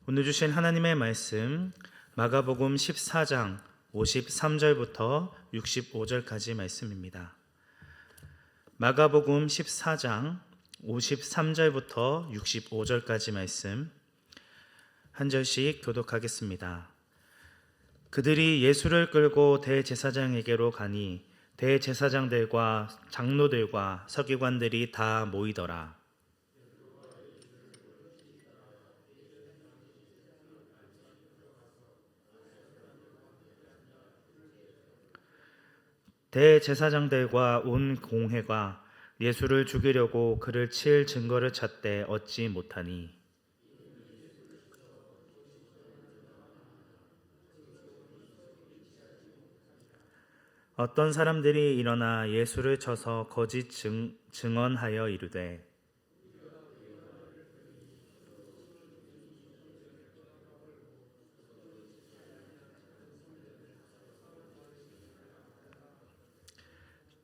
오늘 주신 하나님의 말씀 마가복음 14장 53절부터 65절까지 말씀입니다. 마가복음 14장 53절부터 65절까지 말씀 한 절씩 교독하겠습니다. 그들이 예수를 끌고 대제사장에게로 가니 대제사장들과 장로들과 서기관들이 다 모이더라. 대제사장들과 온 공회가 예수를 죽이려고 그를 칠 증거를 찾되 얻지 못하니 어떤 사람들이 일어나 예수를 쳐서 거짓 증언하여 이르되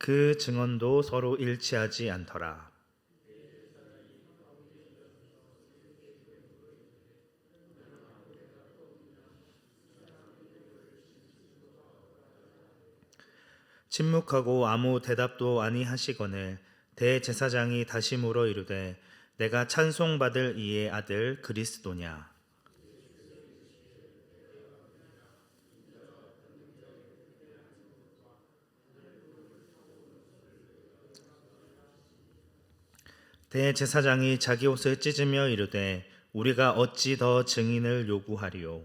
그 증언도 서로 일치하지 않더라. 침묵하고 아무 대답도 아니하시거늘 대제사장이 다시 물어 이르되 내가 찬송받을 이의 아들 그리스도냐. 대제사장이 자기 옷을 찢으며 이르되 우리가 어찌 더 증인을 요구하리요.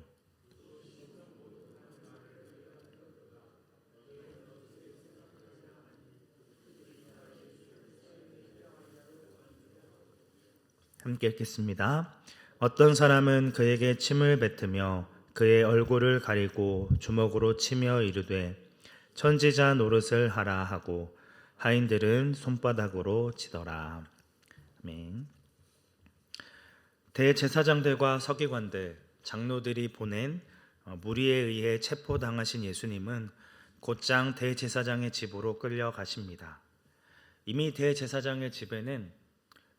함께 읽겠습니다. 어떤 사람은 그에게 침을 뱉으며 그의 얼굴을 가리고 주먹으로 치며 이르되 천지자 노릇을 하라 하고 하인들은 손바닥으로 치더라. 아멘. 대제사장들과 서기관들, 장로들이 보낸 무리에 의해 체포당하신 예수님은 곧장 대제사장의 집으로 끌려가십니다. 이미 대제사장의 집에는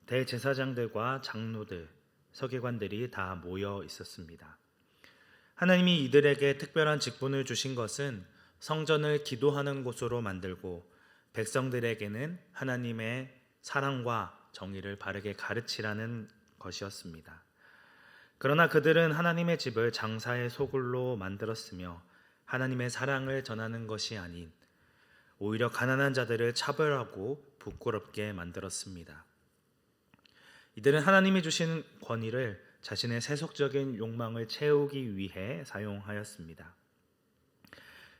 대제사장들과 장로들, 서기관들이 다 모여 있었습니다. 하나님이 이들에게 특별한 직분을 주신 것은 성전을 기도하는 곳으로 만들고 백성들에게는 하나님의 사랑과 정의를 바르게 가르치라는 것이었습니다. 그러나 그들은 하나님의 집을 장사의 소굴로 만들었으며 하나님의 사랑을 전하는 것이 아닌 오히려 가난한 자들을 차별하고 부끄럽게 만들었습니다. 이들은 하나님이 주신 권위를 자신의 세속적인 욕망을 채우기 위해 사용하였습니다.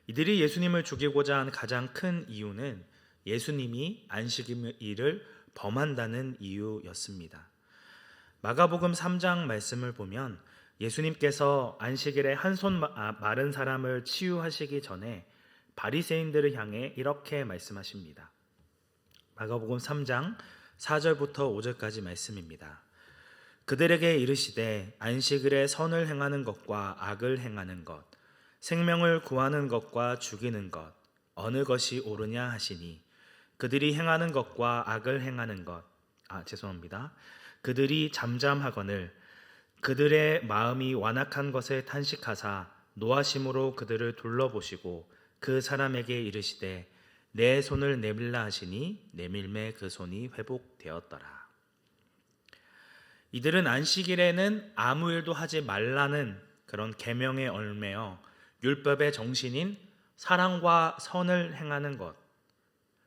이들이 예수님을 죽이고자 한 가장 큰 이유는 예수님이 안식일을 범한다는 이유였습니다. 마가복음 3장 말씀을 보면 예수님께서 안식일에 한 손 마른 사람을 치유하시기 전에 바리새인들을 향해 이렇게 말씀하십니다. 마가복음 3장 4절부터 5절까지 말씀입니다. 그들에게 이르시되 안식일에 선을 행하는 것과 악을 행하는 것, 생명을 구하는 것과 죽이는 것, 어느 것이 옳으냐 하시니 그들이 행하는 것과 악을 행하는 것, 그들이 잠잠하거늘 그들의 마음이 완악한 것을 탄식하사 노하심으로 그들을 둘러보시고 그 사람에게 이르시되 내 손을 내밀라 하시니 내밀매 그 손이 회복되었더라. 이들은 안식일에는 아무 일도 하지 말라는 그런 계명에 얽매여 율법의 정신인 사랑과 선을 행하는 것,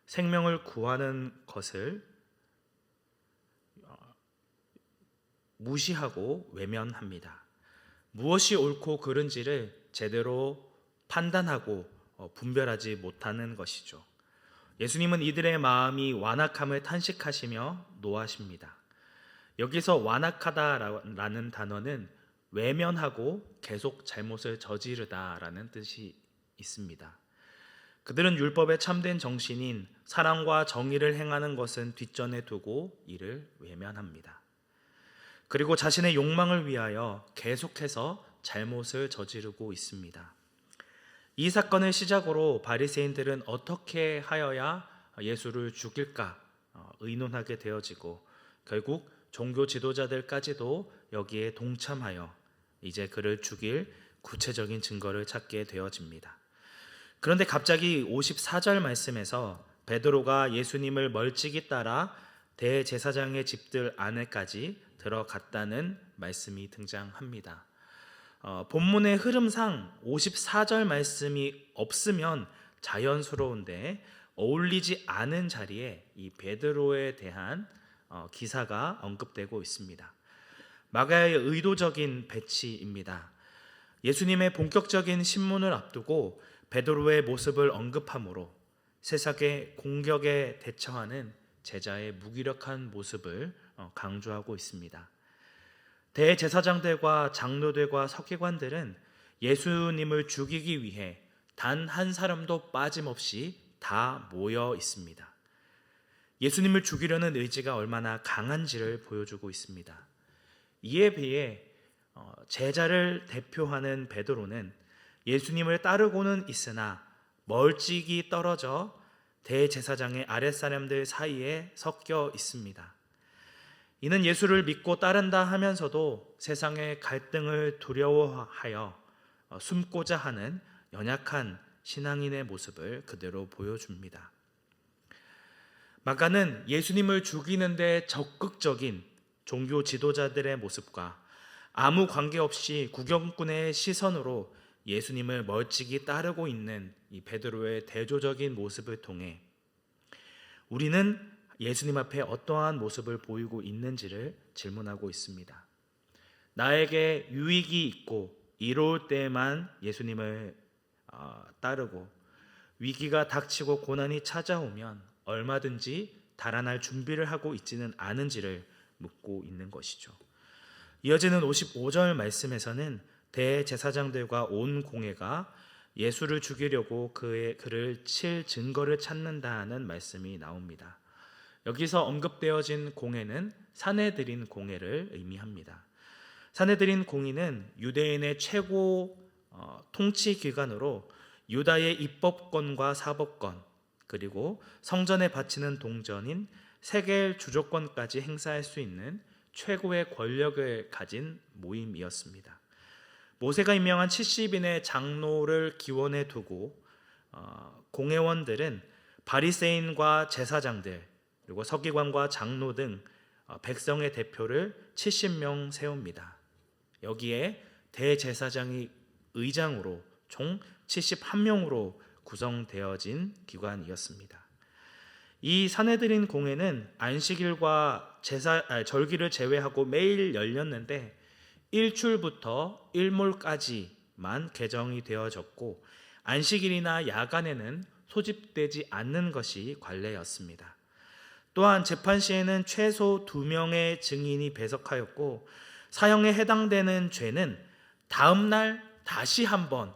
생명을 구하는 것을 무시하고 외면합니다. 무엇이 옳고 그른지를 제대로 판단하고 분별하지 못하는 것이죠. 예수님은 이들의 마음이 완악함을 탄식하시며 노하십니다. 여기서 완악하다라는 단어는 외면하고 계속 잘못을 저지르다라는 뜻이 있습니다. 그들은 율법의 참된 정신인 사랑과 정의를 행하는 것은 뒷전에 두고 이를 외면합니다. 그리고 자신의 욕망을 위하여 계속해서 잘못을 저지르고 있습니다. 이 사건을 시작으로 바리새인들은 어떻게 하여야 예수를 죽일까 의논하게 되어지고 결국 종교 지도자들까지도 여기에 동참하여 이제 그를 죽일 구체적인 증거를 찾게 되어집니다. 그런데 갑자기 54절 말씀에서 베드로가 예수님을 멀찍이 따라 대제사장의 집들 안에까지 들어갔다는 말씀이 등장합니다. 본문의 흐름상 54절 말씀이 없으면 자연스러운데 어울리지 않은 자리에 이 베드로에 대한 기사가 언급되고 있습니다. 마가의 의도적인 배치입니다. 예수님의 본격적인 신문을 앞두고 베드로의 모습을 언급함으로 세상의 공격에 대처하는 제자의 무기력한 모습을 강조하고 있습니다. 대제사장들과 장로들과 서기관들은 예수님을 죽이기 위해 단 한 사람도 빠짐없이 다 모여 있습니다. 예수님을 죽이려는 의지가 얼마나 강한지를 보여주고 있습니다. 이에 비해 제자를 대표하는 베드로는 예수님을 따르고는 있으나 멀찍이 떨어져 대제사장의 아랫사람들 사이에 섞여 있습니다. 이는 예수를 믿고 따른다 하면서도 세상의 갈등을 두려워하여 숨고자 하는 연약한 신앙인의 모습을 그대로 보여줍니다. 마가는 예수님을 죽이는데 적극적인 종교 지도자들의 모습과 아무 관계없이 구경꾼의 시선으로 예수님을 멀찍이 따르고 있는 이 베드로의 대조적인 모습을 통해 우리는 예수님 앞에 어떠한 모습을 보이고 있는지를 질문하고 있습니다. 나에게 유익이 있고 이로울 때만 예수님을 따르고 위기가 닥치고 고난이 찾아오면 얼마든지 달아날 준비를 하고 있지는 않은지를 묻고 있는 것이죠. 이어지는 55절 말씀에서는 대제사장들과 온 공회가 예수를 죽이려고 그를 칠 증거를 찾는다는 말씀이 나옵니다. 여기서 언급되어진 공회는 산헤드린 공회를 의미합니다. 산헤드린 공의는 유대인의 최고 통치 기관으로 유다의 입법권과 사법권 그리고 성전에 바치는 동전인 세겔 주조권까지 행사할 수 있는 최고의 권력을 가진 모임이었습니다. 모세가 임명한 70인의 장로를 기원해 두고 공회원들은 바리새인과 제사장들 그리고 서기관과 장로 등 백성의 대표를 70명 세웁니다. 여기에 대제사장이 의장으로 총 71명으로 구성되어진 기관이었습니다. 이 산헤드린 공회는 안식일과 절기를 제외하고 매일 열렸는데 일출부터 일몰까지만 개정이 되어졌고 안식일이나 야간에는 소집되지 않는 것이 관례였습니다. 또한 재판 시에는 최소 2명의 증인이 배석하였고 사형에 해당되는 죄는 다음 날 다시 한번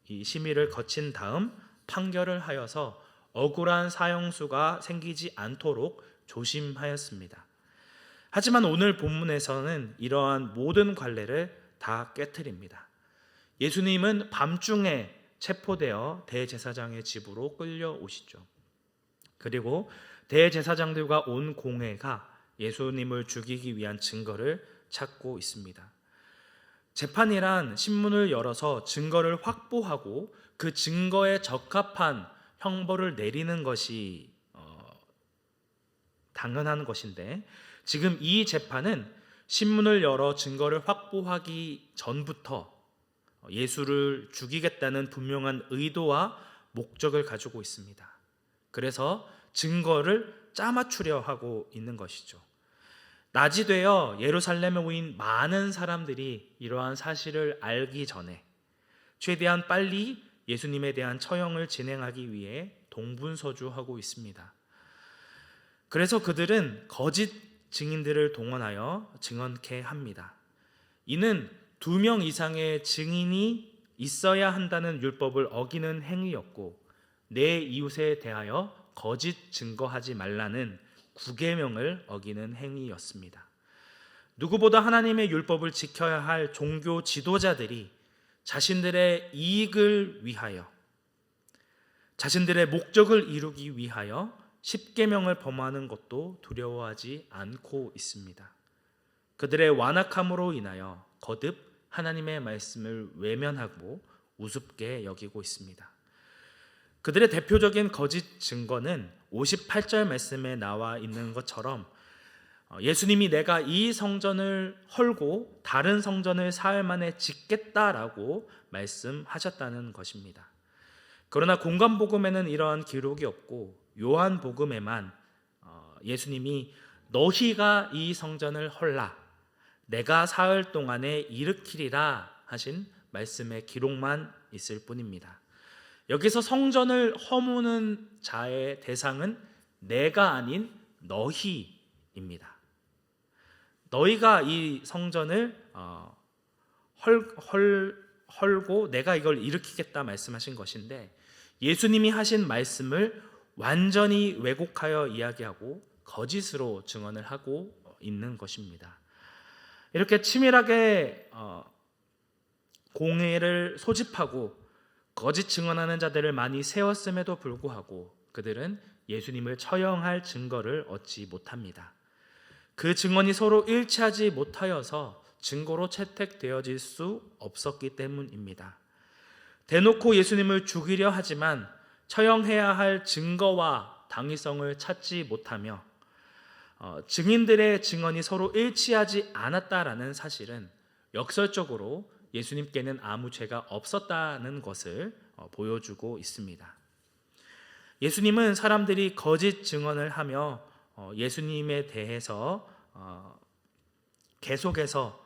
이 심의를 거친 다음 판결을 하여서 억울한 사형수가 생기지 않도록 조심하였습니다. 하지만 오늘 본문에서는 이러한 모든 관례를 다 깨트립니다. 예수님은 밤중에 체포되어 대제사장의 집으로 끌려오시죠. 그리고 대제사장들과 온 공회가 예수님을 죽이기 위한 증거를 찾고 있습니다. 재판이란 신문을 열어서 증거를 확보하고 그 증거에 적합한 형벌을 내리는 것이 당연한 것인데 지금 이 재판은 신문을 열어 증거를 확보하기 전부터 예수를 죽이겠다는 분명한 의도와 목적을 가지고 있습니다. 그래서 증거를 짜맞추려 하고 있는 것이죠. 낮이 되어 예루살렘에 모인 많은 사람들이 이러한 사실을 알기 전에 최대한 빨리 예수님에 대한 처형을 진행하기 위해 동분서주하고 있습니다. 그래서 그들은 거짓 증인들을 동원하여 증언케 합니다. 이는 2명 이상의 증인이 있어야 한다는 율법을 어기는 행위였고 내 이웃에 대하여 거짓 증거하지 말라는 구계명을 어기는 행위였습니다. 누구보다 하나님의 율법을 지켜야 할 종교 지도자들이 자신들의 이익을 위하여 자신들의 목적을 이루기 위하여 십계명을 범하는 것도 두려워하지 않고 있습니다. 그들의 완악함으로 인하여 거듭 하나님의 말씀을 외면하고 우습게 여기고 있습니다. 그들의 대표적인 거짓 증거는 58절 말씀에 나와 있는 것처럼 예수님이 내가 이 성전을 헐고 다른 성전을 사흘 만에 짓겠다라고 말씀하셨다는 것입니다. 그러나 공관복음에는 이러한 기록이 없고 요한복음에만 예수님이 너희가 이 성전을 헐라 내가 사흘 동안에 일으키리라 하신 말씀의 기록만 있을 뿐입니다. 여기서 성전을 허무는 자의 대상은 내가 아닌 너희입니다. 너희가 이 성전을 헐고 내가 이걸 일으키겠다 말씀하신 것인데 예수님이 하신 말씀을 완전히 왜곡하여 이야기하고 거짓으로 증언을 하고 있는 것입니다. 이렇게 치밀하게 공의를 소집하고 거짓 증언하는 자들을 많이 세웠음에도 불구하고 그들은 예수님을 처형할 증거를 얻지 못합니다. 그 증언이 서로 일치하지 못하여서 증거로 채택되어질 수 없었기 때문입니다. 대놓고 예수님을 죽이려 하지만 처형해야 할 증거와 당위성을 찾지 못하며 증인들의 증언이 서로 일치하지 않았다라는 사실은 역설적으로 예수님께는 아무 죄가 없었다는 것을 보여주고 있습니다. 예수님은 사람들이 거짓 증언을 하며 예수님에 대해서 계속해서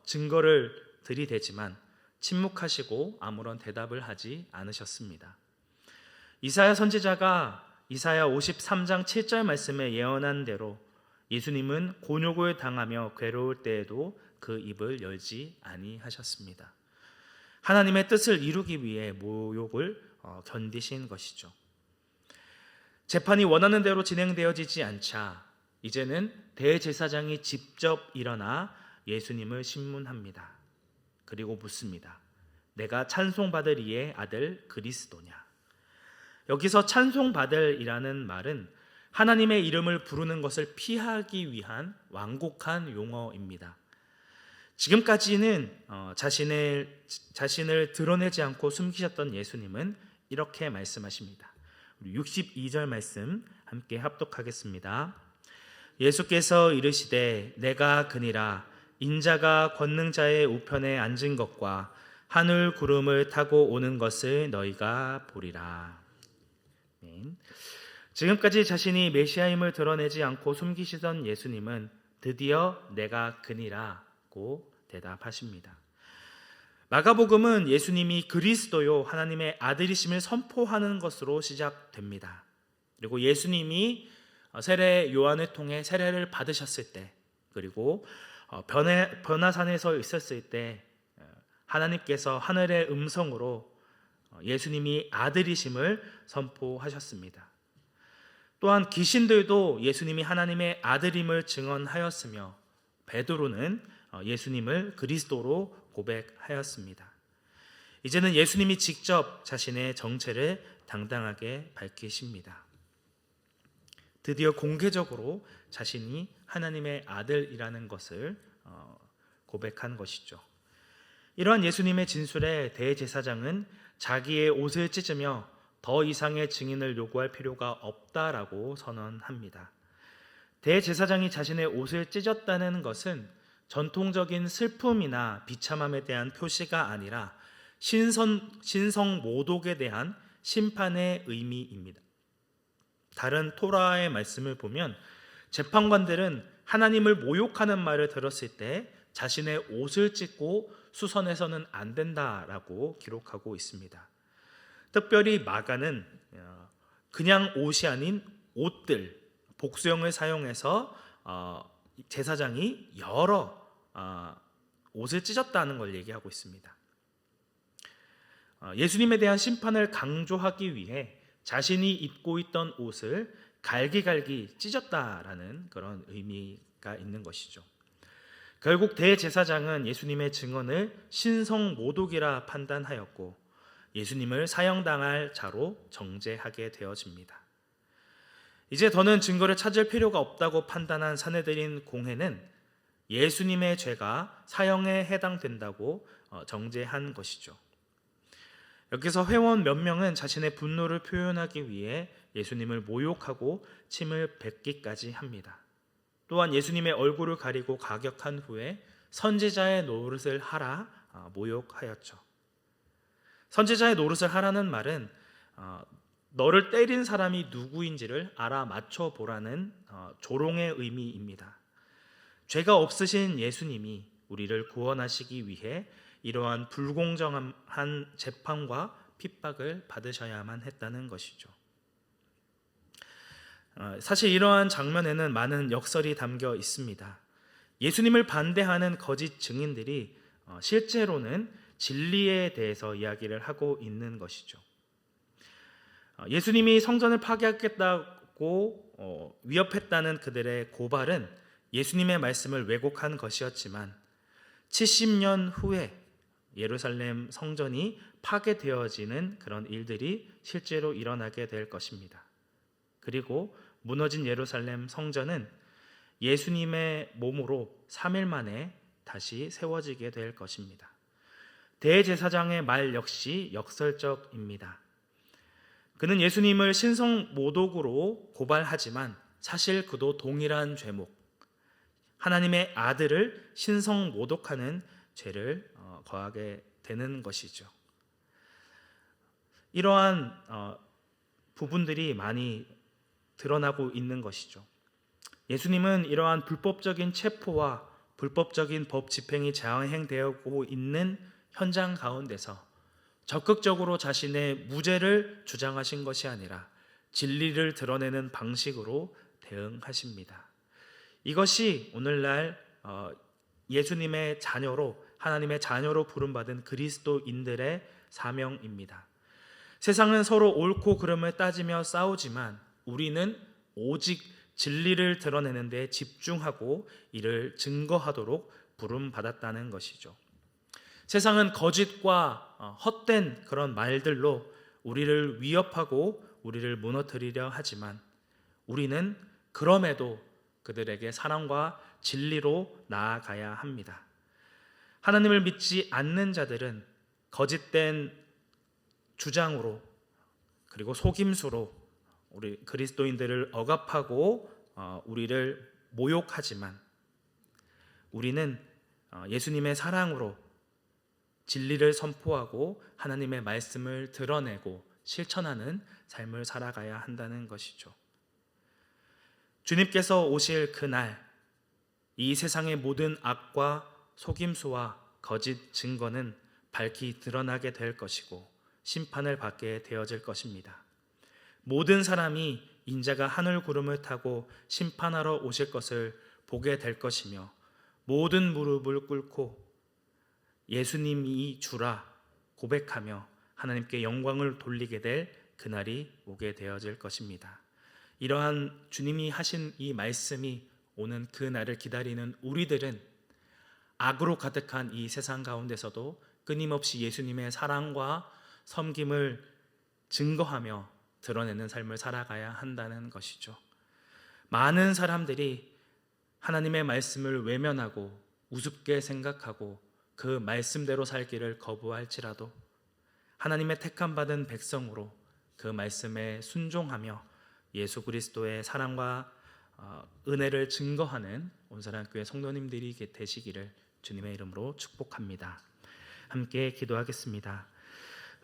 증거를 들이대지만 침묵하시고 아무런 대답을 하지 않으셨습니다. 이사야 선지자가 이사야 53장 7절 말씀에 예언한 대로 예수님은 곤욕을 당하며 괴로울 때에도 그 입을 열지 아니하셨습니다. 하나님의 뜻을 이루기 위해 모욕을 견디신 것이죠. 재판이 원하는 대로 진행되어지지 않자 이제는 대제사장이 직접 일어나 예수님을 신문합니다. 그리고 묻습니다. 내가 찬송받을 이의 아들 그리스도냐? 여기서 찬송받을이라는 말은 하나님의 이름을 부르는 것을 피하기 위한 완곡한 용어입니다. 지금까지는 자신을 드러내지 않고 숨기셨던 예수님은 이렇게 말씀하십니다. 62절 말씀 함께 합독하겠습니다. 예수께서 이르시되 내가 그니라 인자가 권능자의 우편에 앉은 것과 하늘 구름을 타고 오는 것을 너희가 보리라. 지금까지 자신이 메시아임을 드러내지 않고 숨기시던 예수님은 드디어 내가 그니라고 대답하십니다. 마가복음은 예수님이 그리스도요 하나님의 아들이심을 선포하는 것으로 시작됩니다. 그리고 예수님이 세례 요한을 통해 세례를 받으셨을 때 그리고 변화산에서 있었을 때 하나님께서 하늘의 음성으로 예수님이 아들이심을 선포하셨습니다. 또한 귀신들도 예수님이 하나님의 아들임을 증언하였으며 베드로는 예수님을 그리스도로 고백하였습니다. 이제는 예수님이 직접 자신의 정체를 당당하게 밝히십니다. 드디어 공개적으로 자신이 하나님의 아들이라는 것을 고백한 것이죠. 이러한 예수님의 진술에 대제사장은 자기의 옷을 찢으며 더 이상의 증인을 요구할 필요가 없다라고 선언합니다. 대제사장이 자신의 옷을 찢었다는 것은 전통적인 슬픔이나 비참함에 대한 표시가 아니라 신성 모독에 대한 심판의 의미입니다. 다른 토라의 말씀을 보면 재판관들은 하나님을 모욕하는 말을 들었을 때 자신의 옷을 찢고 수선해서는 안 된다라고 기록하고 있습니다. 특별히 마가는 그냥 옷이 아닌 옷들, 복수형을 사용해서 제사장이 여러 옷을 찢었다는 걸 얘기하고 있습니다. 예수님에 대한 심판을 강조하기 위해 자신이 입고 있던 옷을 갈기갈기 찢었다라는 그런 의미가 있는 것이죠. 결국 대제사장은 예수님의 증언을 신성모독이라 판단하였고 예수님을 사형당할 자로 정죄하게 되어집니다. 이제 더는 증거를 찾을 필요가 없다고 판단한 산헤드린 공회는 예수님의 죄가 사형에 해당된다고 정죄한 것이죠. 여기서 회원 몇 명은 자신의 분노를 표현하기 위해 예수님을 모욕하고 침을 뱉기까지 합니다. 또한 예수님의 얼굴을 가리고 가격한 후에 선지자의 노릇을 하라 모욕하였죠. 선지자의 노릇을 하라는 말은 너를 때린 사람이 누구인지를 알아맞혀 보라는 조롱의 의미입니다. 죄가 없으신 예수님이 우리를 구원하시기 위해 이러한 불공정한 재판과 핍박을 받으셔야만 했다는 것이죠. 사실 이러한 장면에는 많은 역설이 담겨 있습니다. 예수님을 반대하는 거짓 증인들이 실제로는 진리에 대해서 이야기를 하고 있는 것이죠. 예수님이 성전을 파괴하겠다고 위협했다는 그들의 고발은 예수님의 말씀을 왜곡한 것이었지만 70년 후에 예루살렘 성전이 파괴되어지는 그런 일들이 실제로 일어나게 될 것입니다. 그리고 무너진 예루살렘 성전은 예수님의 몸으로 3일 만에 다시 세워지게 될 것입니다. 대제사장의 말 역시 역설적입니다. 그는 예수님을 신성모독으로 고발하지만 사실 그도 동일한 죄목, 하나님의 아들을 신성모독하는 죄를 거하게 되는 것이죠. 이러한 부분들이 많이 드러나고 있는 것이죠. 예수님은 이러한 불법적인 체포와 불법적인 법 집행이 자행되고 있는 현장 가운데서 적극적으로 자신의 무죄를 주장하신 것이 아니라 진리를 드러내는 방식으로 대응하십니다. 이것이 오늘날 예수님의 자녀로, 하나님의 자녀로 부름받은 그리스도인들의 사명입니다. 세상은 서로 옳고 그름을 따지며 싸우지만 우리는 오직 진리를 드러내는 데 집중하고 이를 증거하도록 부름받았다는 것이죠. 세상은 거짓과 헛된 그런 말들로 우리를 위협하고 우리를 무너뜨리려 하지만 우리는 그럼에도 그들에게 사랑과 진리로 나아가야 합니다. 하나님을 믿지 않는 자들은 거짓된 주장으로 그리고 속임수로 우리 그리스도인들을 억압하고 우리를 모욕하지만 우리는 예수님의 사랑으로 진리를 선포하고 하나님의 말씀을 드러내고 실천하는 삶을 살아가야 한다는 것이죠. 주님께서 오실 그날 이 세상의 모든 악과 속임수와 거짓 증거는 밝히 드러나게 될 것이고 심판을 받게 되어질 것입니다. 모든 사람이 인자가 하늘 구름을 타고 심판하러 오실 것을 보게 될 것이며 모든 무릎을 꿇고 예수님이 주라 고백하며 하나님께 영광을 돌리게 될 그날이 오게 되어질 것입니다. 이러한 주님이 하신 이 말씀이 오는 그 날을 기다리는 우리들은 악으로 가득한 이 세상 가운데서도 끊임없이 예수님의 사랑과 섬김을 증거하며 드러내는 삶을 살아가야 한다는 것이죠. 많은 사람들이 하나님의 말씀을 외면하고 우습게 생각하고 그 말씀대로 살기를 거부할지라도 하나님의 택함받은 백성으로 그 말씀에 순종하며 예수 그리스도의 사랑과 은혜를 증거하는 온사랑교회 성도님들이 되시기를 주님의 이름으로 축복합니다. 함께 기도하겠습니다.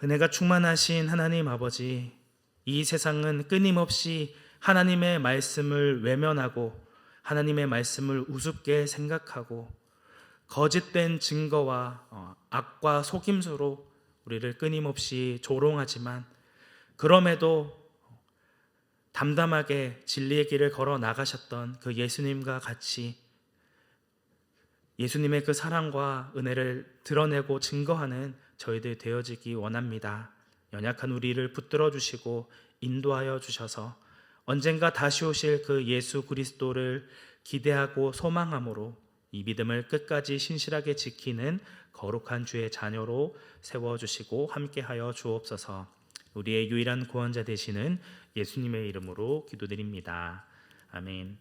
은혜가 충만하신 하나님 아버지, 이 세상은 끊임없이 하나님의 말씀을 외면하고 하나님의 말씀을 우습게 생각하고 거짓된 증거와 악과 속임수로 우리를 끊임없이 조롱하지만 그럼에도 담담하게 진리의 길을 걸어 나가셨던 그 예수님과 같이 예수님의 그 사랑과 은혜를 드러내고 증거하는 저희들 되어지기 원합니다. 연약한 우리를 붙들어 주시고 인도하여 주셔서 언젠가 다시 오실 그 예수 그리스도를 기대하고 소망함으로 이 믿음을 끝까지 신실하게 지키는 거룩한 주의 자녀로 세워주시고 함께하여 주옵소서. 우리의 유일한 구원자 되시는 예수님의 이름으로 기도드립니다. 아멘.